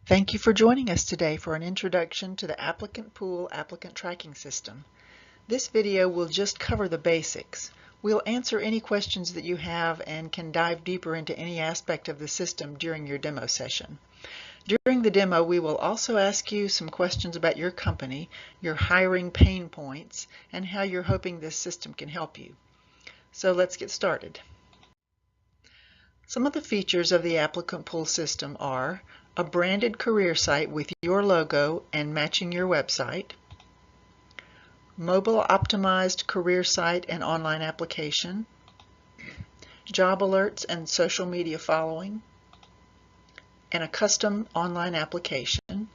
Thank you for joining us today for an introduction to the ApplicantPool applicant tracking system. This video will just cover the basics. We'll answer any questions that you have and can dive deeper into any aspect of the system during your demo session. During the demo, we will also ask you some questions about your company, your hiring pain points, and how you're hoping this system can help you. So let's get started. Some of the features of the ApplicantPool system are a branded career site with your logo and matching your website, mobile optimized career site and online application, job alerts and social media following, and a custom online application,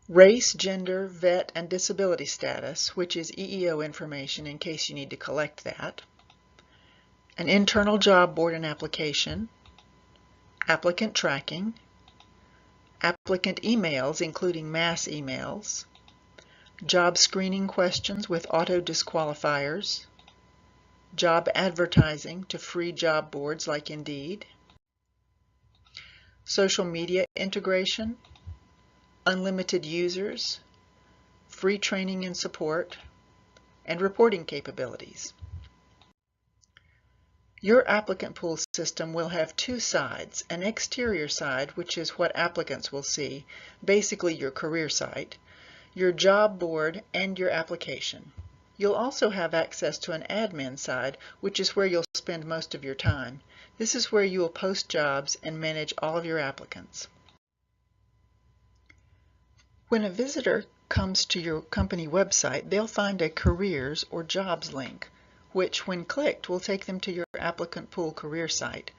race, gender, vet, and disability status, which is EEO information in case you need to collect that, an internal job board and application, applicant tracking, applicant emails including mass emails, job screening questions with auto disqualifiers, job advertising to free job boards like Indeed, social media integration, unlimited users, free training and support, and reporting capabilities. Your ApplicantPool system will have two sides, an exterior side, which is what applicants will see, basically your career site, your job board, and your application. You'll also have access to an admin side, which is where you'll spend most of your time. This is where you will post jobs and manage all of your applicants. When a visitor comes to your company website, they'll find a careers or jobs link, which when clicked will take them to your ApplicantPool career site.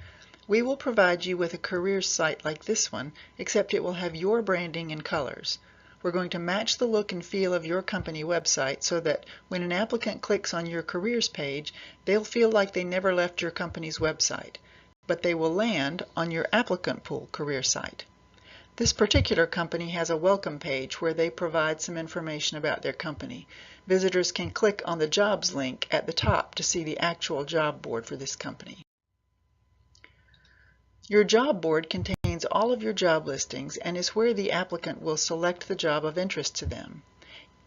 We will provide you with a careers site like this one, except it will have your branding and colors. We're going to match the look and feel of your company website so that when an applicant clicks on your careers page, they'll feel like they never left your company's website, but they will land on your ApplicantPool career site. This particular company has a welcome page where they provide some information about their company. Visitors can click on the jobs link at the top to see the actual job board for this company. Your job board contains all of your job listings and is where the applicant will select the job of interest to them.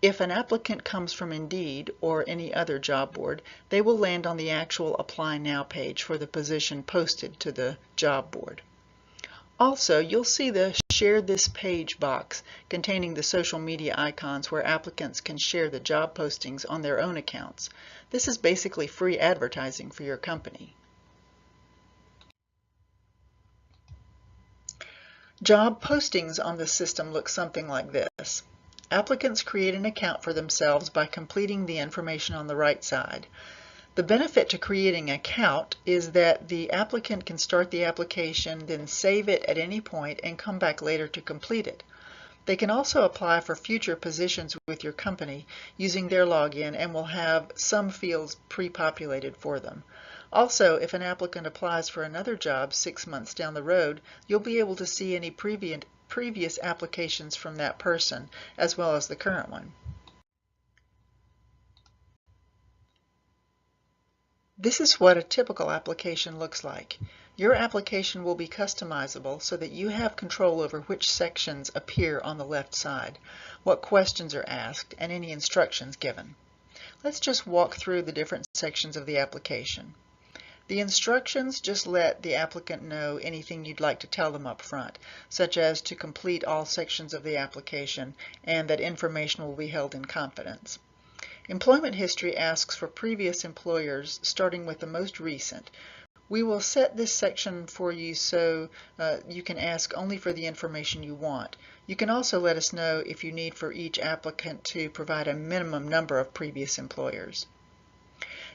If an applicant comes from Indeed or any other job board, they will land on the actual Apply Now page for the position posted to the job board. Also, you'll see the Share This Page box containing the social media icons where applicants can share the job postings on their own accounts. This is basically free advertising for your company. Job postings on the system look something like this. Applicants create an account for themselves by completing the information on the right side. The benefit to creating an account is that the applicant can start the application, then save it at any point and come back later to complete it. They can also apply for future positions with your company using their login and will have some fields pre-populated for them. Also, if an applicant applies for another job 6 months down the road, you'll be able to see any previous applications from that person as well as the current one. This is what a typical application looks like. Your application will be customizable so that you have control over which sections appear on the left side, what questions are asked, and any instructions given. Let's just walk through the different sections of the application. The instructions just let the applicant know anything you'd like to tell them up front, such as to complete all sections of the application and that information will be held in confidence. Employment history asks for previous employers, starting with the most recent. We will set this section for you so you can ask only for the information you want. You can also let us know if you need for each applicant to provide a minimum number of previous employers.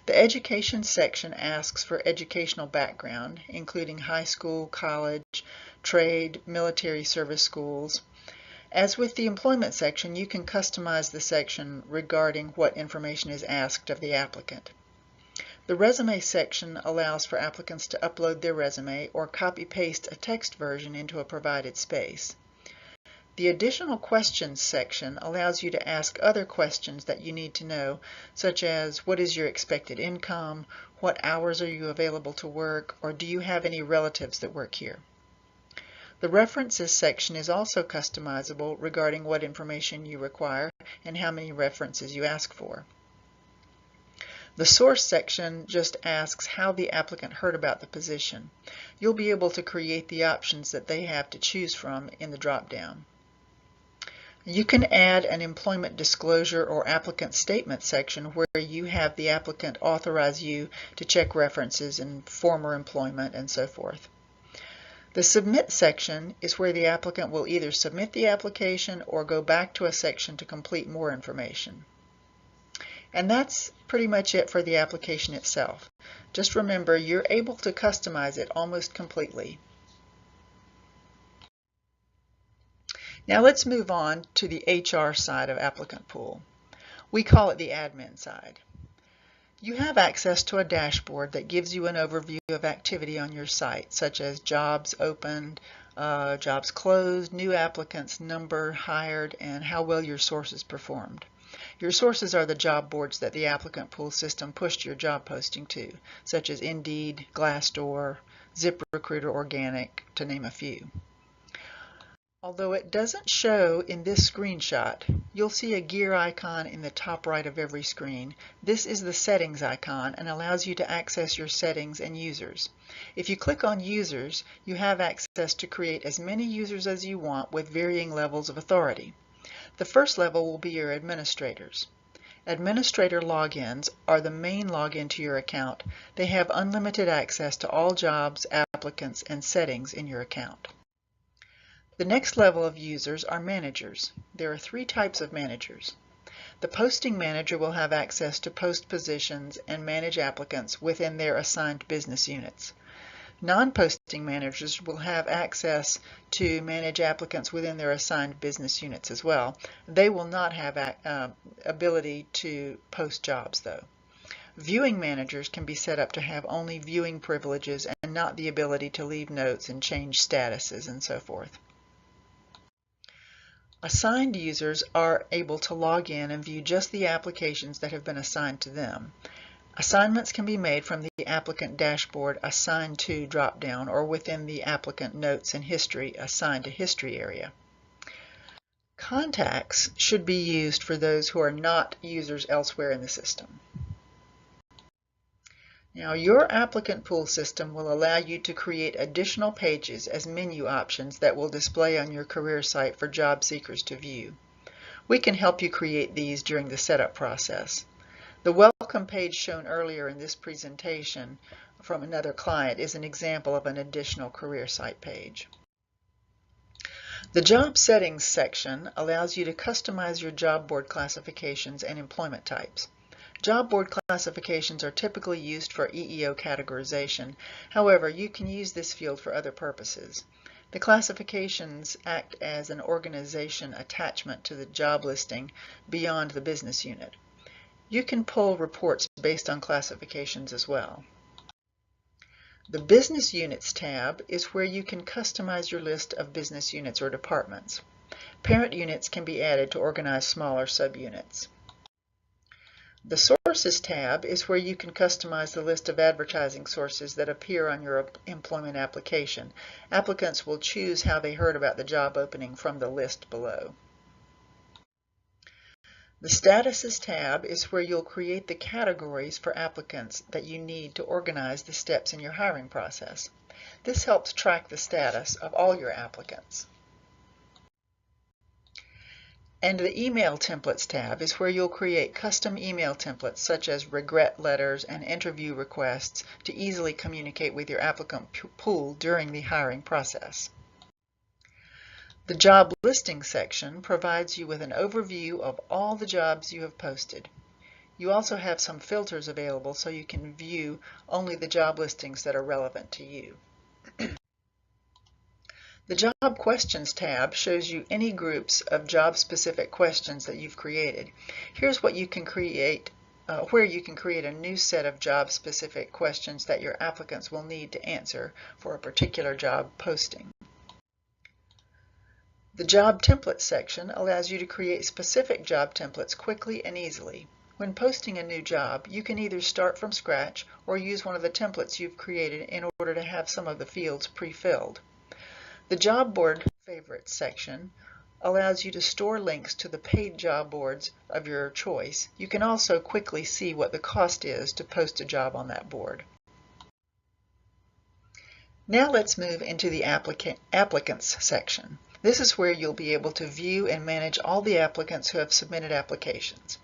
The education section asks for educational background, including high school, college, trade, military service schools. As with the employment section, you can customize the section regarding what information is asked of the applicant. The resume section allows for applicants to upload their resume or copy-paste a text version into a provided space. The additional questions section allows you to ask other questions that you need to know, such as what is your expected income, what hours are you available to work, or do you have any relatives that work here? The References section is also customizable regarding what information you require and how many references you ask for. The Source section just asks how the applicant heard about the position. You'll be able to create the options that they have to choose from in the drop-down. You can add an employment disclosure or applicant statement section where you have the applicant authorize you to check references in former employment and so forth. The Submit section is where the applicant will either submit the application or go back to a section to complete more information. And that's pretty much it for the application itself. Just remember, you're able to customize it almost completely. Now let's move on to the HR side of ApplicantPool. We call it the admin side. You have access to a dashboard that gives you an overview of activity on your site, such as jobs opened, jobs closed, new applicants, number hired, and how well your sources performed. Your sources are the job boards that the ApplicantPool system pushed your job posting to, such as Indeed, Glassdoor, ZipRecruiter, Organic, to name a few. Although it doesn't show in this screenshot, you'll see a gear icon in the top right of every screen. This is the settings icon and allows you to access your settings and users. If you click on users, you have access to create as many users as you want with varying levels of authority. The first level will be your administrators. Administrator logins are the main login to your account. They have unlimited access to all jobs, applicants, and settings in your account. The next level of users are managers. There are 3 types of managers. The posting manager will have access to post positions and manage applicants within their assigned business units. Non-posting managers will have access to manage applicants within their assigned business units as well. They will not have ability to post jobs though. Viewing managers can be set up to have only viewing privileges and not the ability to leave notes and change statuses and so forth. Assigned users are able to log in and view just the applications that have been assigned to them. Assignments can be made from the Applicant Dashboard Assigned To drop-down or within the Applicant Notes and History Assigned to History area. Contacts should be used for those who are not users elsewhere in the system. Now, your ApplicantPool system will allow you to create additional pages as menu options that will display on your career site for job seekers to view. We can help you create these during the setup process. The welcome page shown earlier in this presentation from another client is an example of an additional career site page. The Job Settings section allows you to customize your job board classifications and employment types. Job board classifications are typically used for EEO categorization. However, you can use this field for other purposes. The classifications act as an organization attachment to the job listing beyond the business unit. You can pull reports based on classifications as well. The Business Units tab is where you can customize your list of business units or departments. Parent units can be added to organize smaller subunits. The Sources tab is where you can customize the list of advertising sources that appear on your employment application. Applicants will choose how they heard about the job opening from the list below. The Statuses tab is where you'll create the categories for applicants that you need to organize the steps in your hiring process. This helps track the status of all your applicants. And the Email Templates tab is where you'll create custom email templates such as regret letters and interview requests to easily communicate with your applicant pool during the hiring process. The Job Listings section provides you with an overview of all the jobs you have posted. You also have some filters available so you can view only the job listings that are relevant to you. The Job Questions tab shows you any groups of job-specific questions that you've created. Here's what you can create, where you can create a new set of job-specific questions that your applicants will need to answer for a particular job posting. The Job Templates section allows you to create specific job templates quickly and easily. When posting a new job, you can either start from scratch or use one of the templates you've created in order to have some of the fields pre-filled. The Job Board Favorites section allows you to store links to the paid job boards of your choice. You can also quickly see what the cost is to post a job on that board. Now let's move into the Applicants section. This is where you'll be able to view and manage all the applicants who have submitted applications.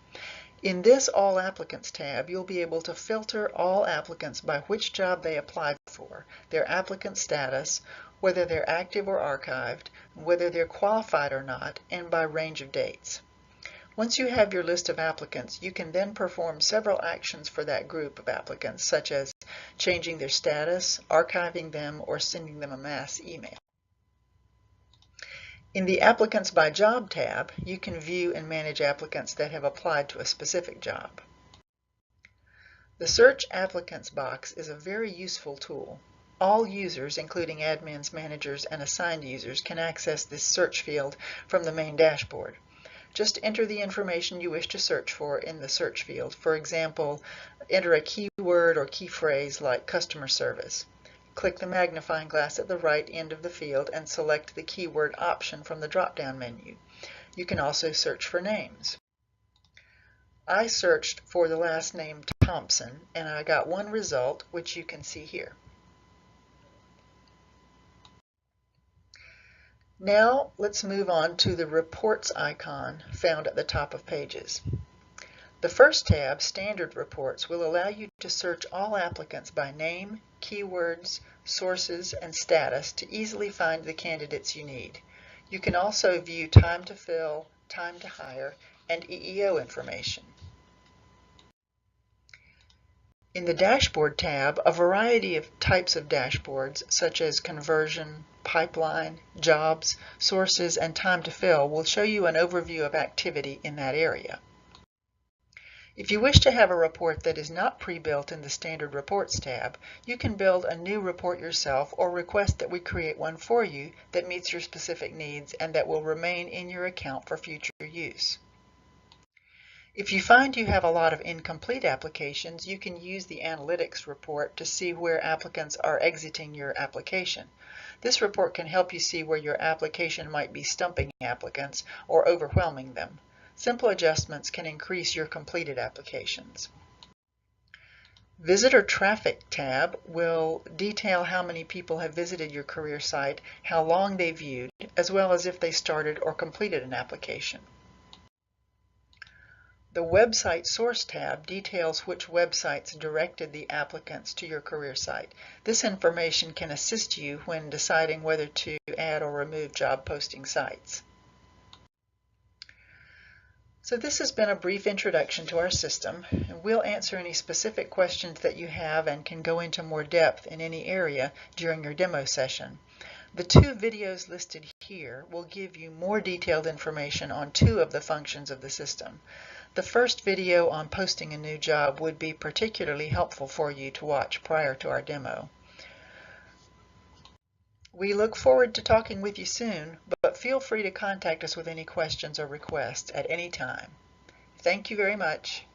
In this All Applicants tab, you'll be able to filter all applicants by which job they applied for, their applicant status, whether they're active or archived, whether they're qualified or not, and by range of dates. Once you have your list of applicants, you can then perform several actions for that group of applicants, such as changing their status, archiving them, or sending them a mass email. In the Applicants by Job tab, you can view and manage applicants that have applied to a specific job. The Search Applicants box is a very useful tool. All users, including admins, managers, and assigned users, can access this search field from the main dashboard. Just enter the information you wish to search for in the search field. For example, enter a keyword or key phrase like customer service. Click the magnifying glass at the right end of the field and select the keyword option from the drop-down menu. You can also search for names. I searched for the last name Thompson, and I got one result, which you can see here. Now let's move on to the Reports icon found at the top of pages. The first tab, Standard Reports, will allow you to search all applicants by name, keywords, sources, and status to easily find the candidates you need. You can also view time to fill, time to hire, and EEO information. In the Dashboard tab, a variety of types of dashboards, such as conversion, pipeline, jobs, sources, and time to fill, will show you an overview of activity in that area. If you wish to have a report that is not pre-built in the Standard Reports tab, you can build a new report yourself or request that we create one for you that meets your specific needs and that will remain in your account for future use. If you find you have a lot of incomplete applications, you can use the Analytics report to see where applicants are exiting your application. This report can help you see where your application might be stumping applicants or overwhelming them. Simple adjustments can increase your completed applications. Visitor Traffic tab will detail how many people have visited your career site, how long they viewed, as well as if they started or completed an application. The Website Source tab details which websites directed the applicants to your career site. This information can assist you when deciding whether to add or remove job posting sites. So this has been a brief introduction to our system, and we'll answer any specific questions that you have and can go into more depth in any area during your demo session. The two videos listed here will give you more detailed information on two of the functions of the system. The first video on posting a new job would be particularly helpful for you to watch prior to our demo. We look forward to talking with you soon, but feel free to contact us with any questions or requests at any time. Thank you very much.